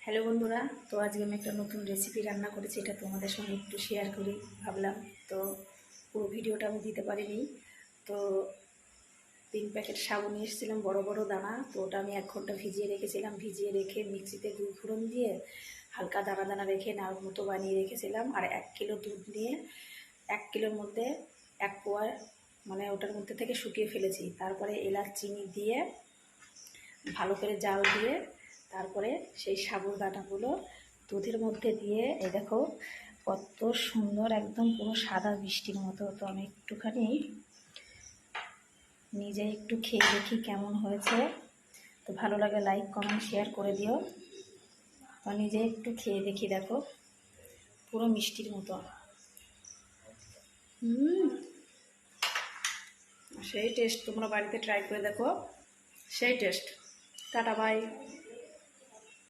Hello বন্ধুরা, তো আজকে আমি একটা নতুন রেসিপি রান্না করেছি। এটা তোমাদের সঙ্গে একটু শেয়ার করি ভাবলাম। তো পুরো ভিডিওটা আমি দিতে পারিনি। তো 3 প্যাকেট সাবু নিয়ে এসেছিলাম, বড় বড় দানা। তো ওটা আমি 1 ঘন্টা ভিজিয়ে রেখেছিলাম। ভিজিয়ে রেখে মিক্সিতে দুধ ফোড়ন দিয়ে হালকা দানা দানা রেখে নাড়ুর মতো বানিয়ে রেখেছিলাম। আর 1 কিলো দুধ নিয়ে 1 কিলোর মধ্যে 1 পোয়া মানে ওটার মধ্যে থেকে শুকিয়ে ফেলেছি। তারপরে এলাচ চিনি দিয়ে ভালো করে জাল দিয়ে তারপরে সেই সাবুর দানাগুলো দুধের মধ্যে দিয়ে এই দেখো কত সুন্দর, একদম পুরো সাদা বৃষ্টির মতো। তো আমি একটুখানি নিজে একটু খেয়ে দেখি কেমন হয়েছে। তো ভালো লাগে লাইক কমেন্ট শেয়ার করে দিও। তো নিজে একটু খেয়ে দেখি, দেখো পুরো মিষ্টির মতো। সেই টেস্ট, তোমরা বাড়িতে ট্রাই করে দেখো, সেই টেস্ট। Tata bye.